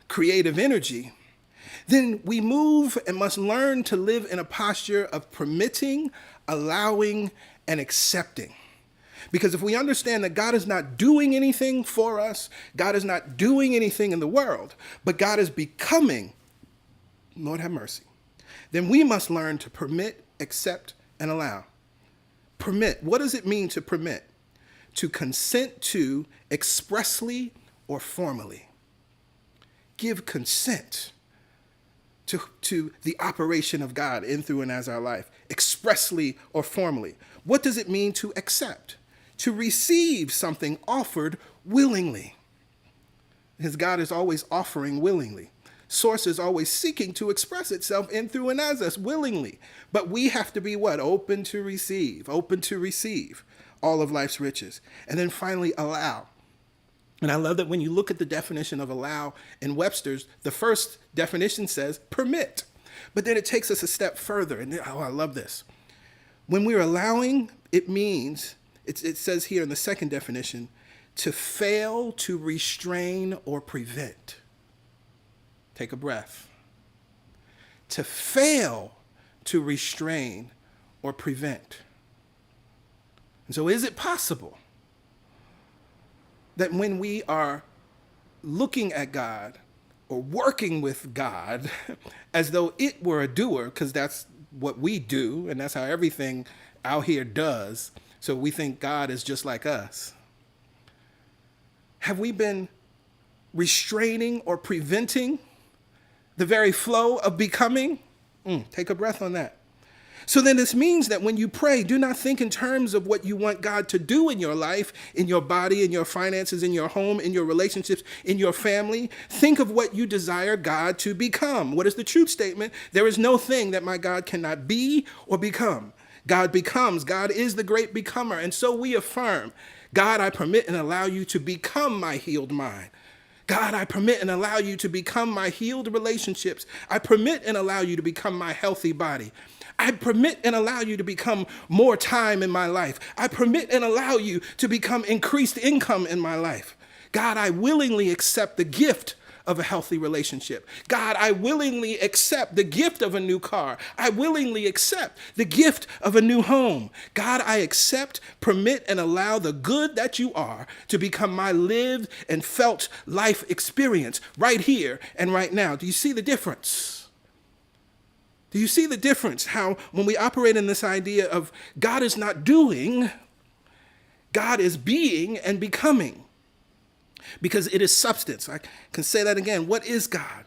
creative energy, then we move and must learn to live in a posture of permitting, allowing, and accepting. Because if we understand that God is not doing anything for us, God is not doing anything in the world, but God is becoming, Lord have mercy, then we must learn to permit, accept, and allow. Permit. What does it mean to permit? To consent to expressly or formally. Give consent to the operation of God in, through, and as our life, expressly or formally. What does it mean to accept? To receive something offered willingly. Because God is always offering willingly. Source is always seeking to express itself in, through, and as us willingly. But we have to be what? Open to receive all of life's riches. And then finally, allow. And I love that when you look at the definition of allow in Webster's, the first definition says permit. But then it takes us a step further. And I love this. When we're allowing, it means, it says here in the second definition, to fail to restrain or prevent. Take a breath. To fail to restrain or prevent. And so is it possible that when we are looking at God or working with God as though it were a doer, because that's what we do and that's how everything out here does, so we think God is just like us, have we been restraining or preventing the very flow of becoming? Take a breath on that. So then this means that when you pray, do not think in terms of what you want God to do in your life, in your body, in your finances, in your home, in your relationships, in your family. Think of what you desire God to become. What is the truth statement? There is no thing that my God cannot be or become. God becomes. God is the great becomer. And so we affirm, God, I permit and allow you to become my healed mind. God, I permit and allow you to become my healed relationships. I permit and allow you to become my healthy body. I permit and allow you to become more time in my life. I permit and allow you to become increased income in my life. God, I willingly accept the gift of a healthy relationship. God, I willingly accept the gift of a new car. I willingly accept the gift of a new home. God, I accept, permit, and allow the good that you are to become my lived and felt life experience right here and right now. Do you see the difference? Do you see the difference? How when we operate in this idea of God is not doing, God is being and becoming. Because it is substance. I can say that again. What is God?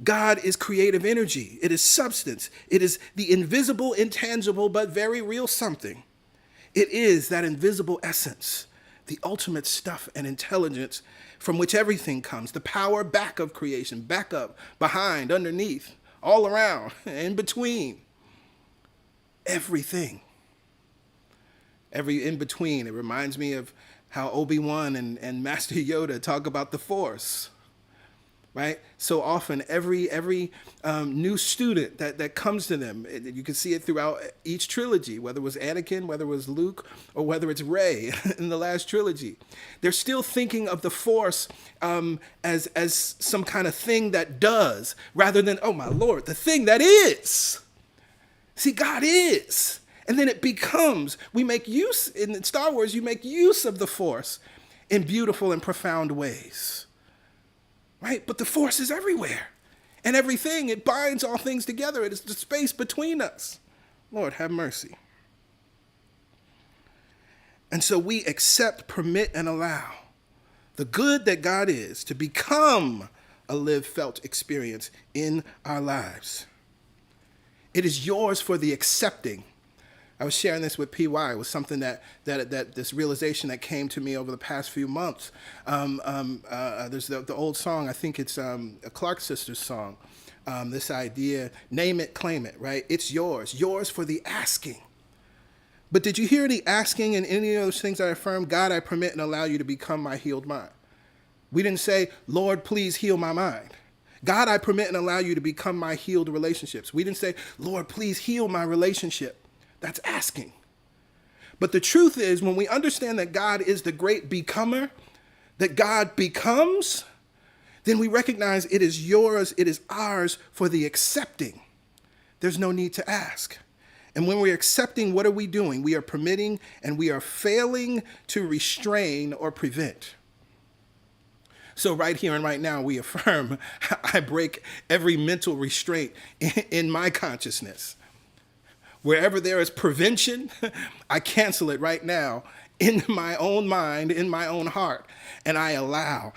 God is creative energy. It is substance. It is the invisible, intangible, but very real something. It is that invisible essence, the ultimate stuff and intelligence from which everything comes, the power back of creation, back up, behind, underneath, all around, in between. Everything. Every in between. It reminds me of how Obi-Wan and Master Yoda talk about the Force, right? So often, every new student that comes to them, you can see it throughout each trilogy, whether it was Anakin, whether it was Luke, or whether it's Rey in the last trilogy. They're still thinking of the Force as some kind of thing that does, rather than, oh my Lord, the thing that is. See, God is. And then it becomes, we make use, in Star Wars, you make use of the Force in beautiful and profound ways, right? But the Force is everywhere and everything. It binds all things together. It is the space between us. Lord, have mercy. And so we accept, permit, and allow the good that God is to become a lived, felt experience in our lives. It is yours for the accepting. I was sharing this with PY. It was something that this realization that came to me over the past few months. There's the old song, I think it's a Clark Sisters song. This idea, name it, claim it, right? It's yours for the asking. But did you hear the asking in any of those things I affirmed? God, I permit and allow you to become my healed mind. We didn't say, Lord, please heal my mind. God, I permit and allow you to become my healed relationships. We didn't say, Lord, please heal my relationship. That's asking. But the truth is, when we understand that God is the great becomer, that God becomes, then we recognize it is yours, it is ours for the accepting. There's no need to ask. And when we're accepting, what are we doing? We are permitting and we are failing to restrain or prevent. So right here and right now, we affirm, I break every mental restraint in my consciousness. Wherever there is prevention, I cancel it right now in my own mind, in my own heart. And I allow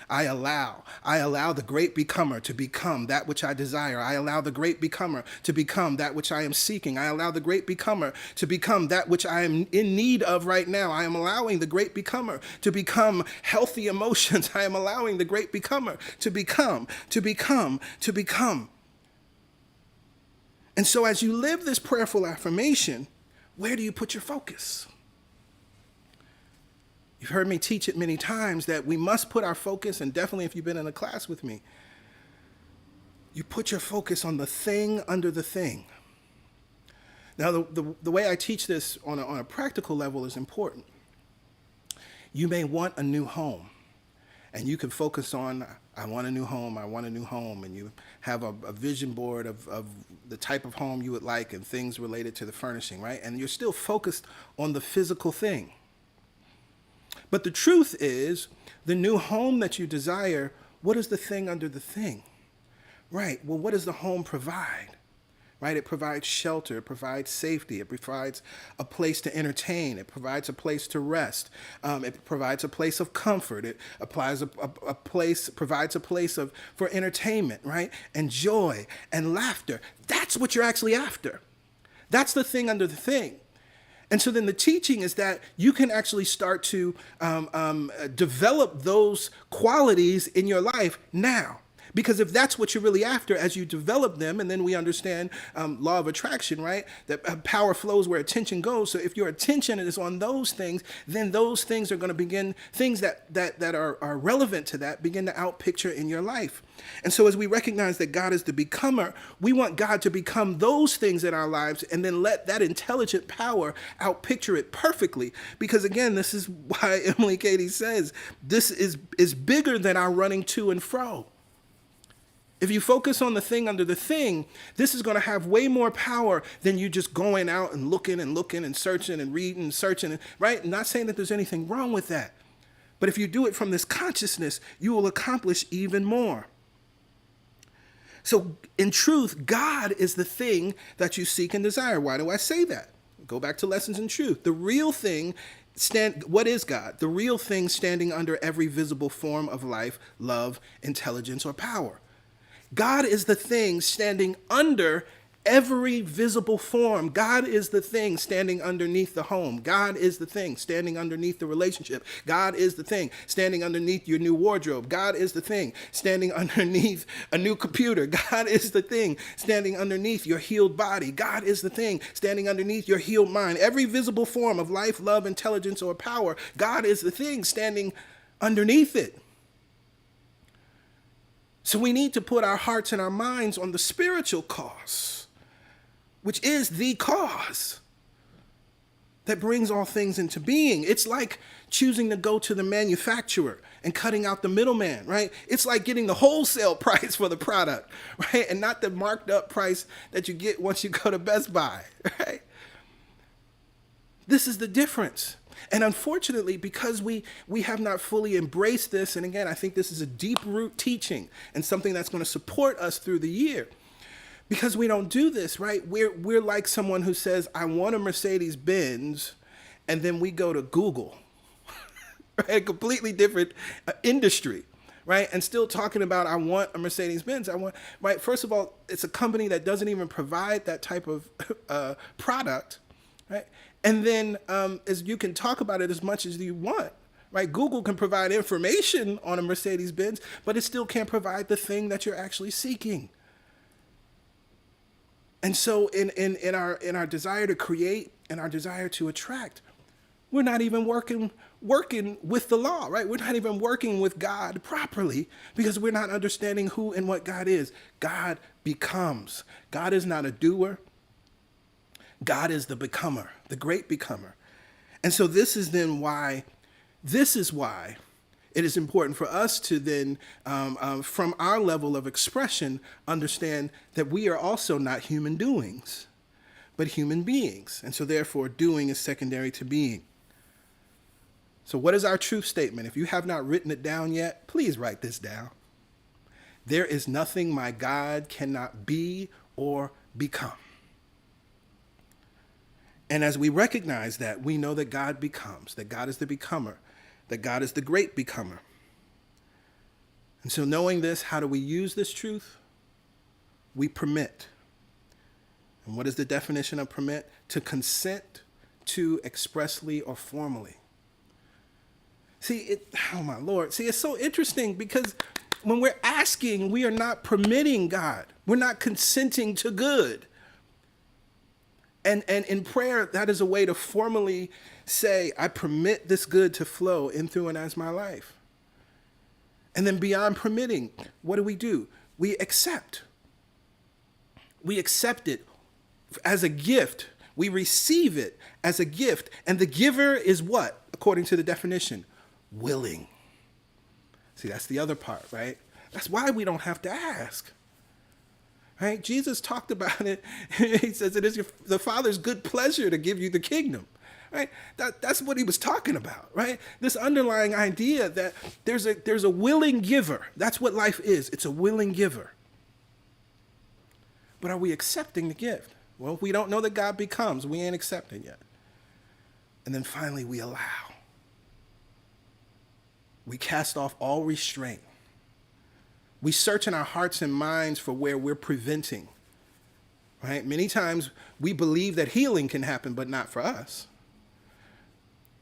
the great becomer to become that which I desire. I allow the great becomer to become that which I am seeking. I allow the great becomer to become that which I am in need of right now. I am allowing the great becomer to become healthy emotions. I am allowing the great becomer to become. And so as you live this prayerful affirmation, where do you put your focus? You've heard me teach it many times that we must put our focus, and definitely if you've been in a class with me, you put your focus on the thing under the thing. Now, the way I teach this on a practical level is important. You may want a new home, and you can focus on, I want a new home, and you have a vision board of the type of home you would like and things related to the furnishing, right? And you're still focused on the physical thing. But the truth is, the new home that you desire, what is the thing under the thing? Right, well, what does the home provide? Right, it provides shelter, it provides safety, it provides a place to entertain, it provides a place to rest, it provides a place of comfort, it provides a place for entertainment, right, and joy and laughter. That's what you're actually after. That's the thing under the thing. And so then the teaching is that you can actually start to develop those qualities in your life now. Because if that's what you're really after, as you develop them, and then we understand law of attraction, right? That power flows where attention goes. So if your attention is on those things, then those things are going to begin, things that are relevant to that begin to outpicture in your life. And so as we recognize that God is the becomer, we want God to become those things in our lives and then let that intelligent power outpicture it perfectly. Because again, this is why Emily Cady says, this is bigger than our running to and fro. If you focus on the thing under the thing, this is going to have way more power than you just going out and looking and searching and reading and searching, right? I'm not saying that there's anything wrong with that. But if you do it from this consciousness, you will accomplish even more. So in truth, God is the thing that you seek and desire. Why do I say that? Go back to Lessons in Truth. The real thing, what is God? The real thing standing under every visible form of life, love, intelligence, or power. God is the thing standing under every visible form. God is the thing standing underneath the home. God is the thing standing underneath the relationship. God is the thing standing underneath your new wardrobe. God is the thing standing underneath a new computer. God is the thing standing underneath your healed body. God is the thing standing underneath your healed mind. Every visible form of life, love, intelligence, or power, God is the thing standing underneath it. So we need to put our hearts and our minds on the spiritual cause, which is the cause that brings all things into being. It's like choosing to go to the manufacturer and cutting out the middleman, right? It's like getting the wholesale price for the product, right? And not the marked up price that you get once you go to Best Buy, right? This is the difference. And unfortunately, because we have not fully embraced this, and again, I think this is a deep root teaching and something that's going to support us through the year. Because we don't do this, right? We're like someone who says, I want a Mercedes-Benz, and then we go to Google, right? A completely different industry, right? And still talking about, I want a Mercedes-Benz. Right? First of all, it's a company that doesn't even provide that type of product, right? And then as you can talk about it as much as you want, right? Google can provide information on a Mercedes-Benz, but it still can't provide the thing that you're actually seeking. And so in our desire to create and our desire to attract, we're not even working with the law, right? We're not even working with God properly because we're not understanding who and what God is. God becomes. God is not a doer. God is the becomer, the great becomer. And so this is why it is important for us to then, from our level of expression, understand that we are also not human doings, but human beings. And so therefore, doing is secondary to being. So what is our truth statement? If you have not written it down yet, please write this down. There is nothing my God cannot be or become. And as we recognize that, we know that God becomes, that God is the becomer, that God is the great becomer. And so knowing this, how do we use this truth? We permit. And what is the definition of permit? To consent to expressly or formally. See, oh my Lord. See, it's so interesting because when we're asking, we are not permitting God. We're not consenting to good. And in prayer, that is a way to formally say, I permit this good to flow in, through, and as my life. And then beyond permitting, what do? We accept. We accept it as a gift. We receive it as a gift. And the giver is what? According to the definition, willing. See, that's the other part, right? That's why we don't have to ask. Right? Jesus talked about it. He says it is the Father's good pleasure to give you the kingdom. Right? That's what he was talking about, right? This underlying idea that there's a willing giver. That's what life is. It's a willing giver. But are we accepting the gift? Well, if we don't know that God becomes, we ain't accepting yet. And then finally, we allow. We cast off all restraint. We search in our hearts and minds for where we're preventing, right? Many times we believe that healing can happen, but not for us.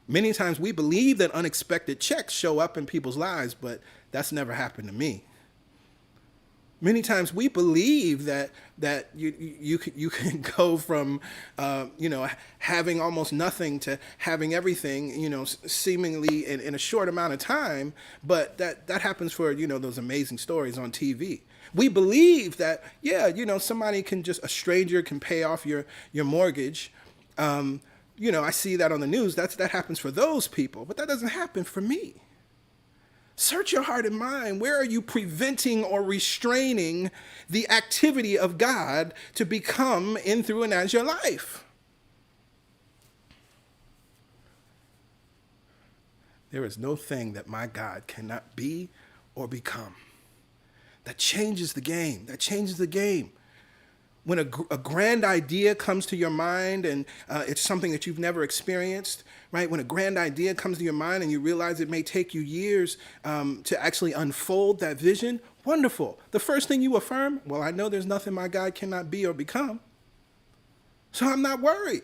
Many times we believe that unexpected checks show up in people's lives, but that's never happened to me. Many times we believe that you can go from having almost nothing to having everything, seemingly in a short amount of time, but that happens for those amazing stories on TV. We believe that somebody can a stranger can pay off your mortgage. I see that on the news. That happens for those people, but that doesn't happen for me. Search your heart and mind. Where are you preventing or restraining the activity of God to become in, through, and as your life? There is no thing that my God cannot be or become. That changes the game. That changes the game. When a grand idea comes to your mind and it's something that you've never experienced, right? When a grand idea comes to your mind and you realize it may take you years to actually unfold that vision, wonderful. The first thing you affirm, well, I know there's nothing my God cannot be or become, so I'm not worried.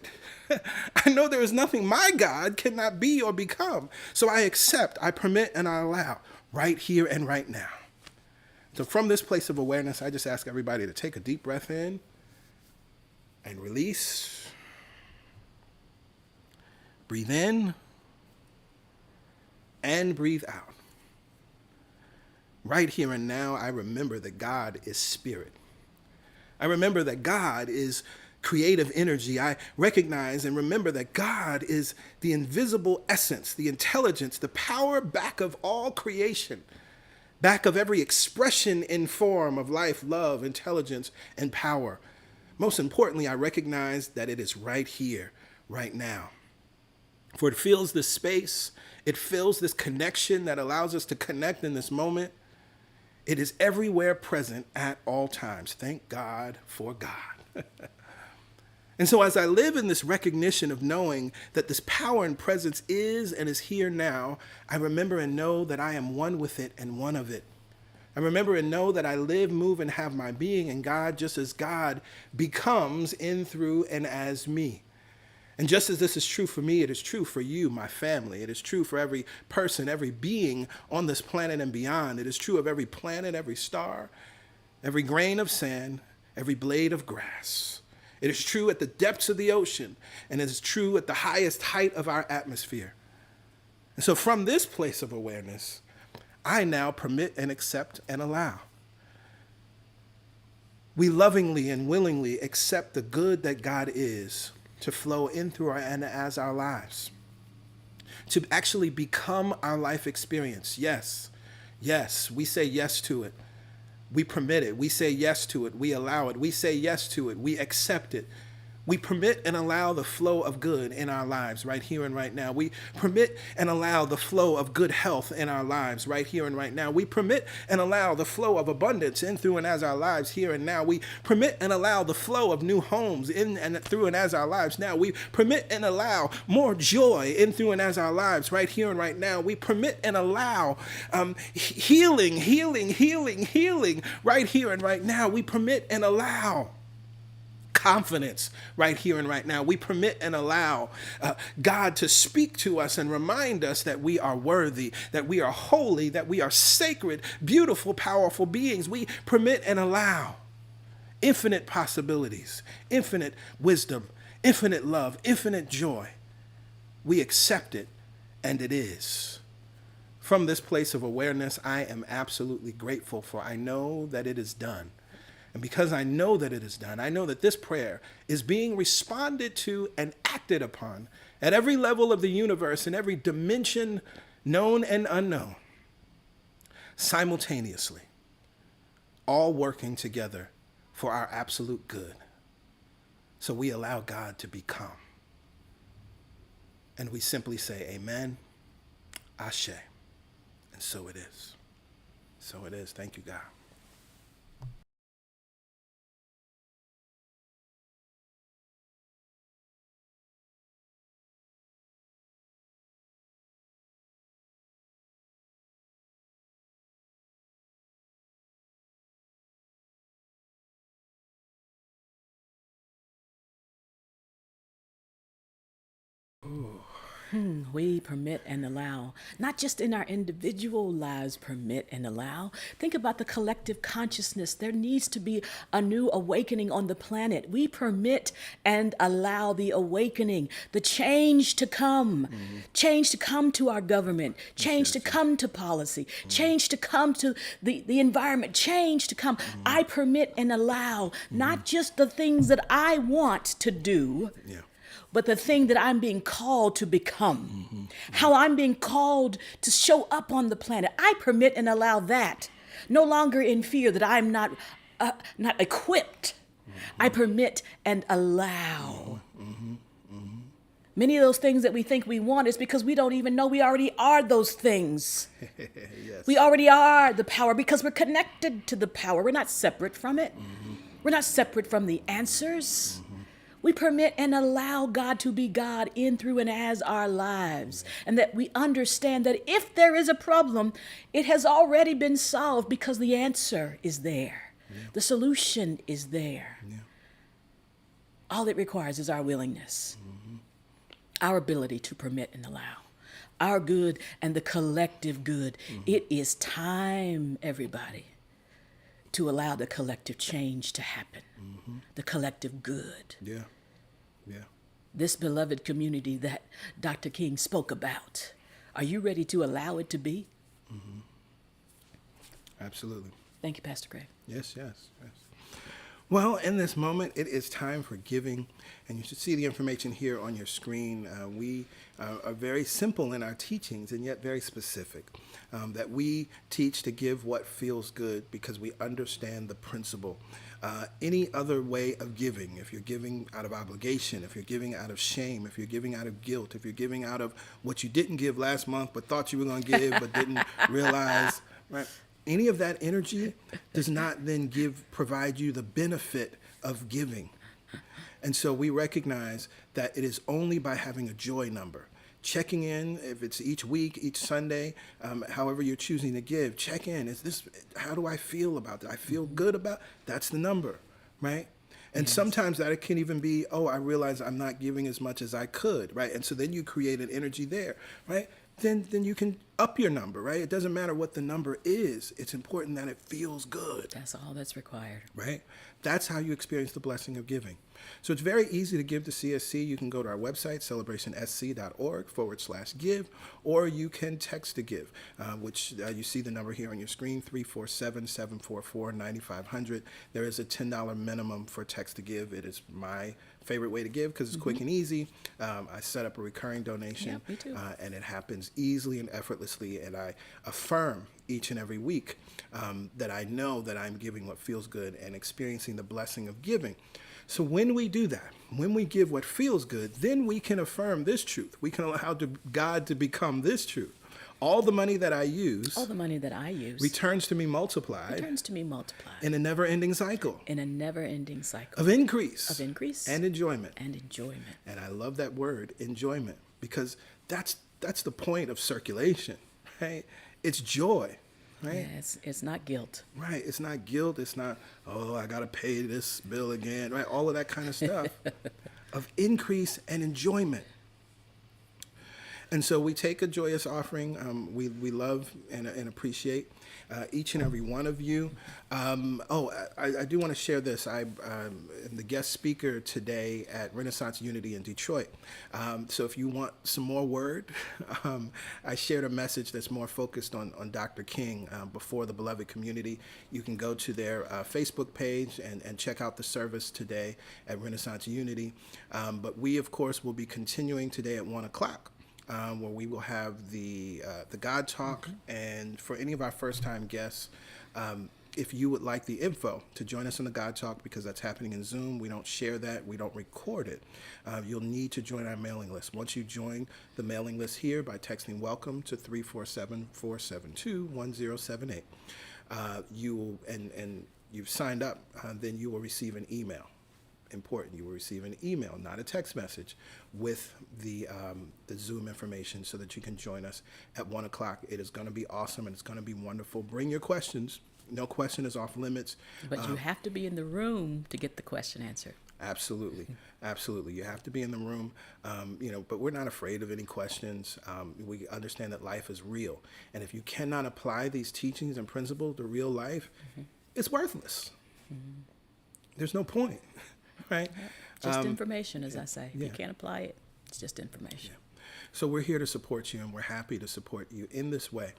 I know there is nothing my God cannot be or become, so I accept, I permit, and I allow right here and right now. So from this place of awareness, I just ask everybody to take a deep breath in and release. Breathe in and breathe out. Right here and now, I remember that God is spirit. I remember that God is creative energy. I recognize and remember that God is the invisible essence, the intelligence, the power back of all creation, back of every expression in form of life, love, intelligence, and power. Most importantly, I recognize that it is right here, right now. For it fills this space, it fills this connection that allows us to connect in this moment. It is everywhere present at all times. Thank God for God. And so as I live in this recognition of knowing that this power and presence is and is here now, I remember and know that I am one with it and one of it. I remember and know that I live, move, and have my being in God just as God becomes in, through, and as me. And just as this is true for me, it is true for you, my family. It is true for every person, every being on this planet and beyond. It is true of every planet, every star, every grain of sand, every blade of grass. It is true at the depths of the ocean, and it is true at the highest height of our atmosphere. And so from this place of awareness, I now permit and accept and allow. We lovingly and willingly accept the good that God is to flow in through and as our lives, to actually become our life experience. Yes, yes, we say yes to it. We permit it. We say yes to it. We allow it. We say yes to it. We accept it. We permit and allow the flow of good in our lives right here and right now. We permit and allow the flow of good health in our lives right here and right now. We permit and allow the flow of abundance in, through, and as our lives here and now. We permit and allow the flow of new homes in and through and as our lives now. We permit and allow more joy in, through, and as our lives right here and right now. We permit and allow healing right here and right now. We permit and allow confidence right here and right now. We permit and allow God to speak to us and remind us that we are worthy, that we are holy, that we are sacred, beautiful, powerful beings. We permit and allow infinite possibilities, infinite wisdom, infinite love, infinite joy. We accept it, and it is. From this place of awareness, I am absolutely grateful, for I know that it is done. And because I know that it is done, I know that this prayer is being responded to and acted upon at every level of the universe, in every dimension, known and unknown, simultaneously, all working together for our absolute good. So we allow God to become. And we simply say, Amen, Ashe. And so it is. So it is. Thank you, God. We permit and allow, not just in our individual lives, permit and allow. Think about the collective consciousness. There needs to be a new awakening on the planet. We permit and allow the awakening, the change to come, change to come to our government, change to come to policy, change to come to the environment, change to come. I permit and allow not just the things that I want to do, but the thing that I'm being called to become, how I'm being called to show up on the planet. I permit and allow that, no longer in fear that I'm not equipped. I permit and allow. Many of those things that we think we want is because we don't even know we already are those things. Yes. We already are the power because we're connected to the power. We're not separate from it. We're not separate from the answers. We permit and allow God to be God in, through, and as our lives. And that we understand that if there is a problem, it has already been solved because the answer is there. The solution is there. All it requires is our willingness, our ability to permit and allow, our good and the collective good. It is time, everybody, to allow the collective change to happen, the collective good. This beloved community that Dr. King spoke about. Are you ready to allow it to be? Absolutely. Thank you, Pastor Greg. Yes. Well, in this moment, it is time for giving, and you should see the information here on your screen. We are very simple in our teachings and yet very specific, that we teach to give what feels good because we understand the principle. Any other way of giving, if you're giving out of obligation, if you're giving out of shame, if you're giving out of guilt, if you're giving out of what you didn't give last month but thought you were going to give but didn't realize, right? Any of that energy does not then provide you the benefit of giving. And so we recognize that it is only by having a joy number, checking in, if it's each week, each Sunday, however you're choosing to give, check in. How do I feel about that? I feel good about, that's the number, right? And sometimes that can even be, I realize I'm not giving as much as I could, right? And so then you create an energy there, right? Then you can up your number, right? It doesn't matter what the number is. It's important that it feels good. That's all that's required. Right? That's how you experience the blessing of giving. So it's very easy to give to CSC. You can go to our website, celbrationsc.org/give, or you can text to give, which you see the number here on your screen, 347-744-9500. There is a $10 minimum for text to give. It is my favorite way to give because it's quick and easy. I set up a recurring donation, Yeah, me too. And it happens easily and effortlessly, and I affirm each and every week that I know that I'm giving what feels good and experiencing the blessing of giving. So when we do that, when we give what feels good, then we can affirm this truth. We can allow God to become this truth. All the money that I use returns to me multiplied in a never-ending cycle. Of increase. And enjoyment. And I love that word, enjoyment, because that's the point of circulation, right? It's joy, right? Yeah, it's not guilt. Right, it's not guilt. It's not, I got to pay this bill again, right? All of that kind of stuff of increase and enjoyment. And so we take a joyous offering. We love and appreciate each and every one of you. I do want to share this. I'm the guest speaker today at Renaissance Unity in Detroit. So if you want some more word, I shared a message that's more focused on Dr. King before the beloved community. You can go to their Facebook page and check out the service today at Renaissance Unity. But we, of course, will be continuing today at 1 o'clock. Where we will have the God Talk. And for any of our first-time guests, if you would like the info to join us in the God Talk, because that's happening in Zoom, we don't share that, we don't record it, you'll need to join our mailing list. Once you join the mailing list here by texting WELCOME to 347-472-1078, you will, and you've signed up, then you will receive an email. Important, you will receive an email, not a text message, with the Zoom information so that you can join us at 1 o'clock. It is going to be awesome and it's going to be wonderful. Bring your questions. No question is off limits. But you have to be in the room to get the question answered. Absolutely. Absolutely. You have to be in the room, but we're not afraid of any questions. We understand that life is real. And if you cannot apply these teachings and principles to real life, it's worthless. There's no point. Right? Just information, as I say. If yeah. you can't apply it, it's just information. Yeah. So we're here to support you, and we're happy to support you in this way.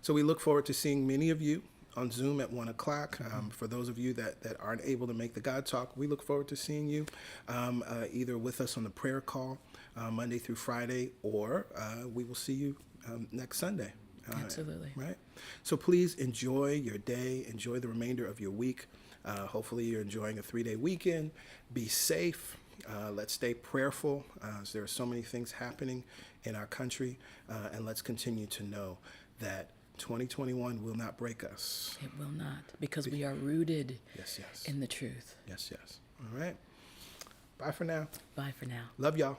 So we look forward to seeing many of you on Zoom at 1 o'clock. For those of you that aren't able to make the God Talk, we look forward to seeing you either with us on the prayer call Monday through Friday, or we will see you next Sunday. Absolutely. Right? So please enjoy your day. Enjoy the remainder of your week. Hopefully you're enjoying a 3-day weekend. Be safe. Let's stay prayerful. There are so many things happening in our country. And let's continue to know that 2021 will not break us. It will not, because we are rooted Yes. in the truth. Yes. All right. Bye for now. Bye for now. Love y'all.